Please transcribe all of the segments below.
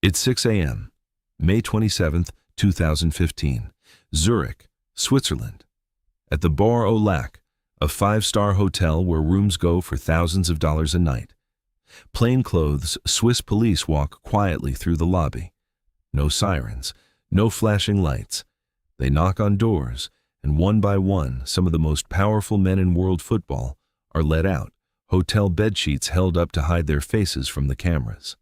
It's 6 a.m., May 27, 2015, Zurich, Switzerland. At the Bar au Lac, a five-star hotel where rooms go for thousands of dollars a night. Plainclothes Swiss police walk quietly through the lobby. No sirens, no flashing lights. They knock on doors, and one by one, some of the most powerful men in world football are let out, hotel bedsheets held up to hide their faces from the cameras.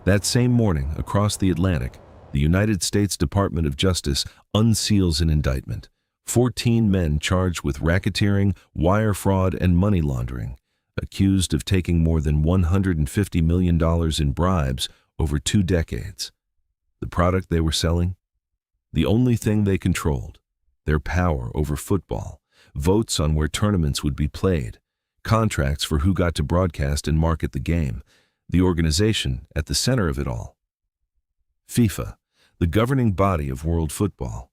That same morning, across the Atlantic, the United States Department of Justice unseals an indictment. 14 men charged with racketeering, wire fraud, and money laundering, accused of taking more than $150 million in bribes over 2 decades. The product they were selling? The only thing they controlled: their power over football, votes on where tournaments would be played, contracts for who got to broadcast and market the game, the organization at the center of it all. FIFA, the governing body of world football.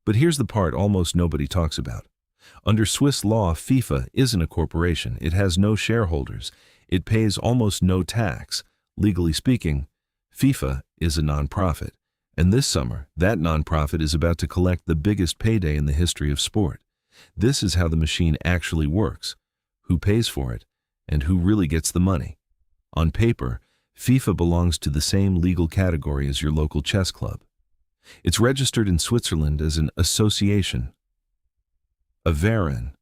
But here's the part almost nobody talks about. Under Swiss law, FIFA isn't a corporation. It has no shareholders. It pays almost no tax. Legally speaking, FIFA is a nonprofit. And this summer, that nonprofit is about to collect the biggest payday in the history of sport. This is how the machine actually works: who pays for it, and who really gets the money. On paper, FIFA belongs to the same legal category as your local chess club. It's registered in Switzerland as an association, a Verein,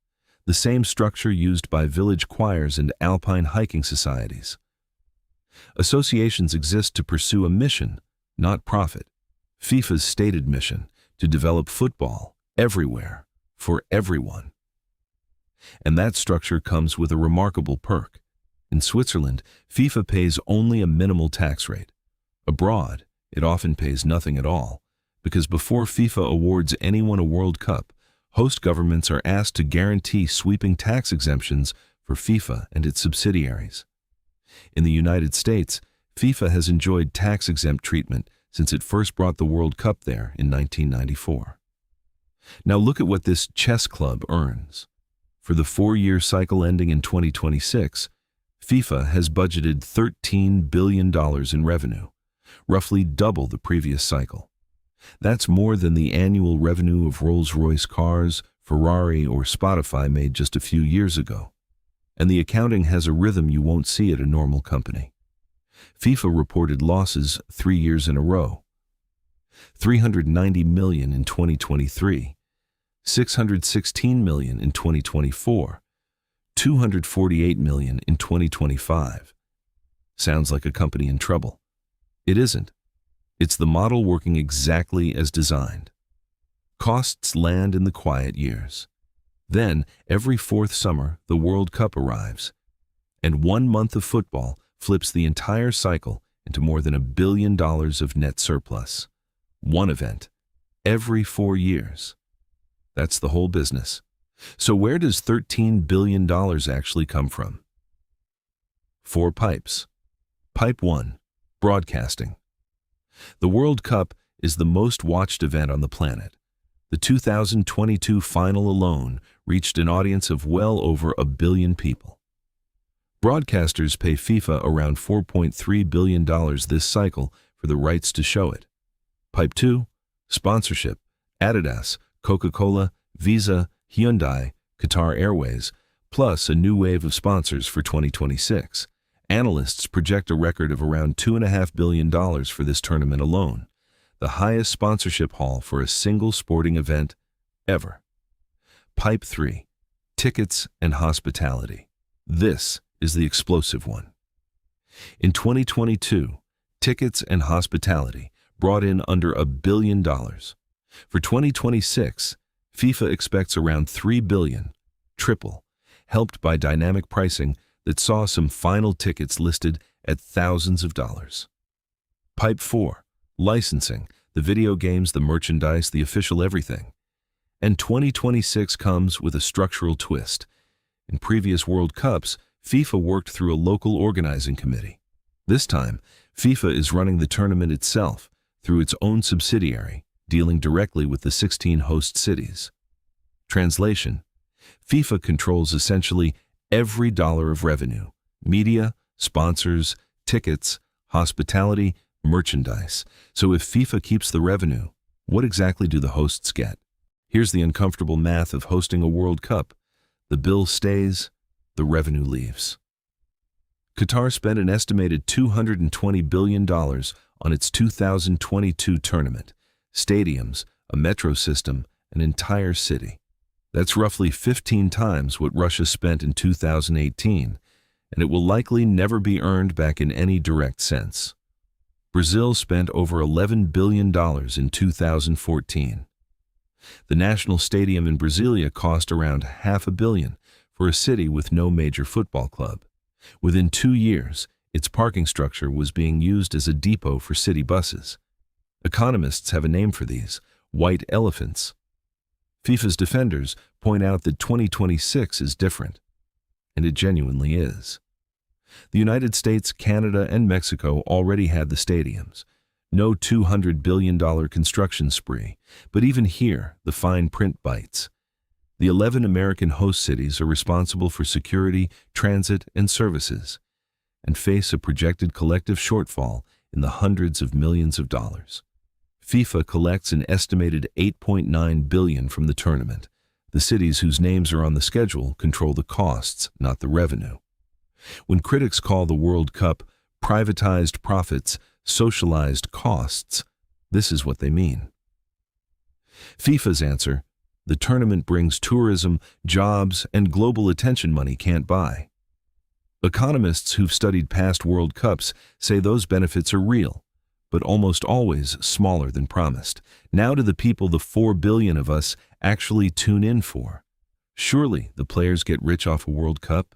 the same structure used by village choirs and alpine hiking societies. Associations exist to pursue a mission, not profit. FIFA's stated mission: to develop football everywhere, for everyone. And that structure comes with a remarkable perk. In Switzerland, FIFA pays only a minimal tax rate. Abroad, it often pays nothing at all, because before FIFA awards anyone a World Cup, host governments are asked to guarantee sweeping tax exemptions for FIFA and its subsidiaries. In the United States, FIFA has enjoyed tax-exempt treatment since it first brought the World Cup there in 1994. Now look at what this chess club earns. For the 4-year cycle ending in 2026, FIFA has budgeted $13 billion in revenue, roughly double the previous cycle. That's more than the annual revenue of Rolls-Royce cars, Ferrari, or Spotify made just a few years ago. And the accounting has a rhythm you won't see at a normal company. FIFA reported losses 3 years in a row. $390 million in 2023, $616 million in 2024, $248 million in 2025. Sounds like a company in trouble. It isn't. It's the model working exactly as designed. Costs land in the quiet years. Then, every 4th summer, the World Cup arrives. And 1 month of football flips the entire cycle into more than $1 billion of net surplus. One event, every 4 years. That's the whole business. So where does $13 billion actually come from? 4 pipes. Pipe 1, broadcasting. The World Cup is the most watched event on the planet. The 2022 final alone reached an audience of well over 1 billion people. Broadcasters pay FIFA around $4.3 billion this cycle for the rights to show it. Pipe 2, sponsorship. Adidas, Coca-Cola, Visa, Hyundai, Qatar Airways, plus a new wave of sponsors for 2026. Analysts project a record of around $2.5 billion for this tournament alone, the highest sponsorship haul for a single sporting event ever. Pipe 3, tickets and hospitality. This is the explosive one. In 2022, tickets and hospitality brought in under $1 billion. For 2026, FIFA expects around $3 billion, triple, helped by dynamic pricing that saw some final tickets listed at thousands of dollars. Pipe 4, licensing, the video games, the merchandise, the official everything. And 2026 comes with a structural twist. In previous World Cups, FIFA worked through a local organizing committee. This time, FIFA is running the tournament itself through its own subsidiary, dealing directly with the 16 host cities. Translation: FIFA controls essentially every dollar of revenue: media, sponsors, tickets, hospitality, merchandise. So if FIFA keeps the revenue, what exactly do the hosts get? Here's the uncomfortable math of hosting a World Cup. The bill stays, the revenue leaves. Qatar spent an estimated $220 billion on its 2022 tournament. Stadiums, a metro system, an entire city. That's roughly 15 times what Russia spent in 2018, and it will likely never be earned back in any direct sense. Brazil spent over $11 billion in 2014. The national stadium in Brasilia cost around $500 million for a city with no major football club. Within 2 years, its parking structure was being used as a depot for city buses. Economists have a name for these: white elephants. FIFA's defenders point out that 2026 is different, and it genuinely is. The United States, Canada, and Mexico already had the stadiums. No $200 billion construction spree, but even here, the fine print bites. The 11 American host cities are responsible for security, transit, and services, and face a projected collective shortfall in the hundreds of millions of dollars. FIFA collects an estimated $8.9 billion from the tournament. The cities whose names are on the schedule control the costs, not the revenue. When critics call the World Cup privatized profits, socialized costs, this is what they mean. FIFA's answer: the tournament brings tourism, jobs, and global attention money can't buy. Economists who've studied past World Cups say those benefits are real, but almost always smaller than promised. Now to the people the 4 billion of us actually tune in for. Surely the players get rich off a World Cup?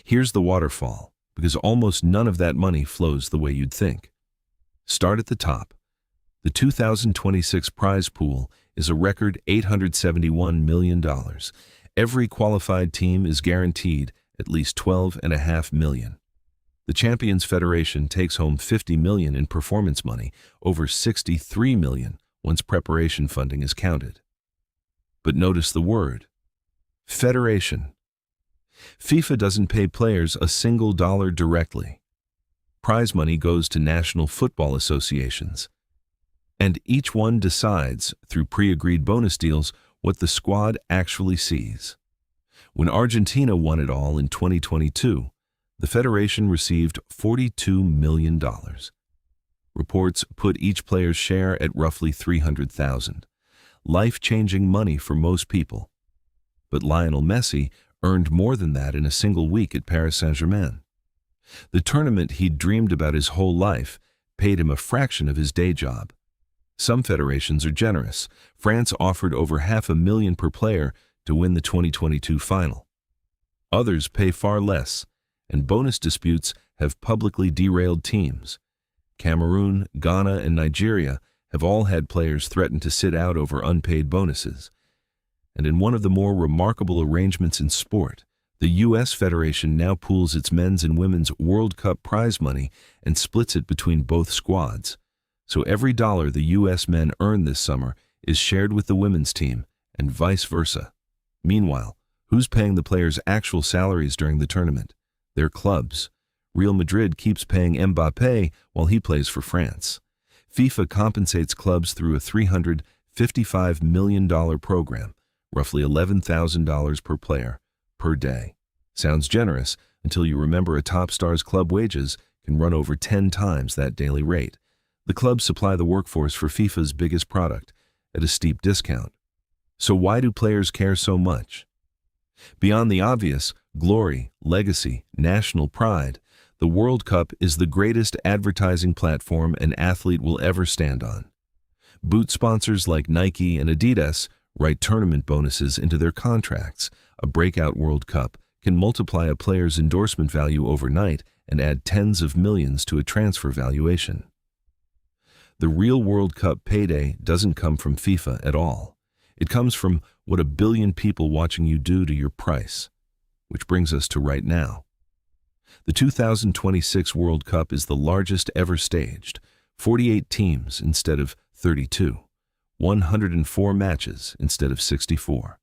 Here's the waterfall, because almost none of that money flows the way you'd think. Start at the top. The 2026 prize pool is a record $871 million. Every qualified team is guaranteed at least $12.5 million. The Champions Federation takes home $50 million in performance money, over $63 million once preparation funding is counted. But notice the word: federation. FIFA doesn't pay players a single dollar directly. Prize money goes to national football associations, and each one decides, through pre-agreed bonus deals, what the squad actually sees. When Argentina won it all in 2022, the federation received $42 million. Reports put each player's share at roughly $300,000. Life-changing money for most people. But Lionel Messi earned more than that in a single week at Paris Saint-Germain. The tournament he'd dreamed about his whole life paid him a fraction of his day job. Some federations are generous. France offered over $500,000 per player to win the 2022 final. Others pay far less, and bonus disputes have publicly derailed teams. Cameroon, Ghana, and Nigeria have all had players threaten to sit out over unpaid bonuses. And in one of the more remarkable arrangements in sport, the U.S. Federation now pools its men's and women's World Cup prize money and splits it between both squads. So every dollar the U.S. men earn this summer is shared with the women's team, and vice versa. Meanwhile, who's paying the players' actual salaries during the tournament? Their clubs. Real Madrid keeps paying Mbappé while he plays for France. FIFA compensates clubs through a $355 million program, roughly $11,000 per player, per day. Sounds generous until you remember a top star's club wages can run over 10 times that daily rate. The clubs supply the workforce for FIFA's biggest product at a steep discount. So why do players care so much? Beyond the obvious, glory, legacy, national pride, the World Cup is the greatest advertising platform an athlete will ever stand on. Boot sponsors like Nike and Adidas write tournament bonuses into their contracts. A breakout World Cup can multiply a player's endorsement value overnight and add tens of millions to a transfer valuation. The real World Cup payday doesn't come from FIFA at all. It comes from what 1 billion people watching you do to your price. Which brings us to right now. The 2026 World Cup is the largest ever staged, 48 teams instead of 32, 104 matches instead of 64,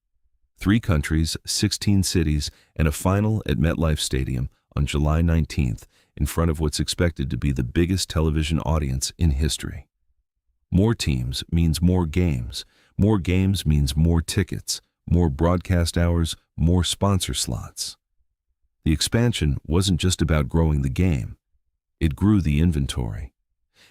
3 countries, 16 cities, and a final at MetLife Stadium on July 19th in front of what's expected to be the biggest television audience in history. More teams means more games. More games means more tickets, more broadcast hours, more sponsor slots. The expansion wasn't just about growing the game. It grew the inventory.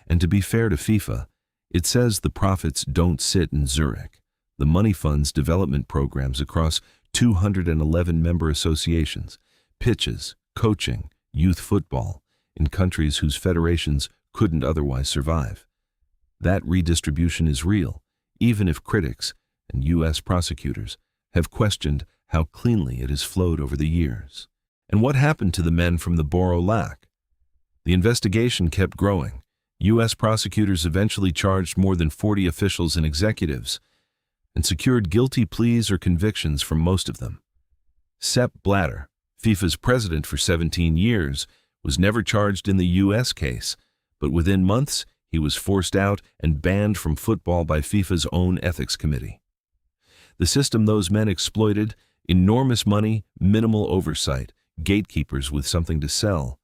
And to be fair to FIFA, it says the profits don't sit in Zurich. The money funds development programs across 211 member associations, pitches, coaching, youth football, in countries whose federations couldn't otherwise survive. That redistribution is real, even if critics and U.S. prosecutors have questioned how cleanly it has flowed over the years. And what happened to the men from the Bor-o-Lac? The investigation kept growing. U.S. prosecutors eventually charged more than 40 officials and executives and secured guilty pleas or convictions from most of them. Sepp Blatter, FIFA's president for 17 years, was never charged in the U.S. case, but within months he was forced out and banned from football by FIFA's own ethics committee. The system those men exploited, enormous money, minimal oversight, gatekeepers with something to sell,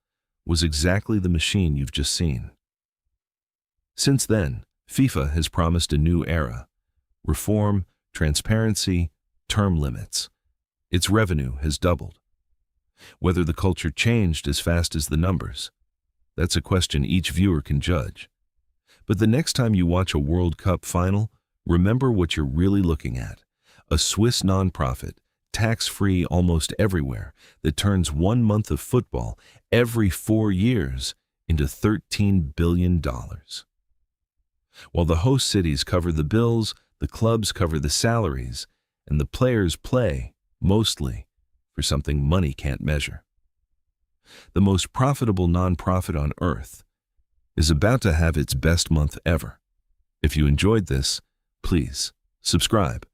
was exactly the machine you've just seen. Since then, FIFA has promised a new era: reform, transparency, term limits. Its revenue has doubled. Whether the culture changed as fast as the numbers, that's a question each viewer can judge. But the next time you watch a World Cup final, remember what you're really looking at: a Swiss nonprofit, tax-free almost everywhere, that turns 1 month of football every 4 years into $13 billion. While the host cities cover the bills, the clubs cover the salaries, and the players play, mostly, for something money can't measure. The most profitable nonprofit on earth is about to have its best month ever. If you enjoyed this, please subscribe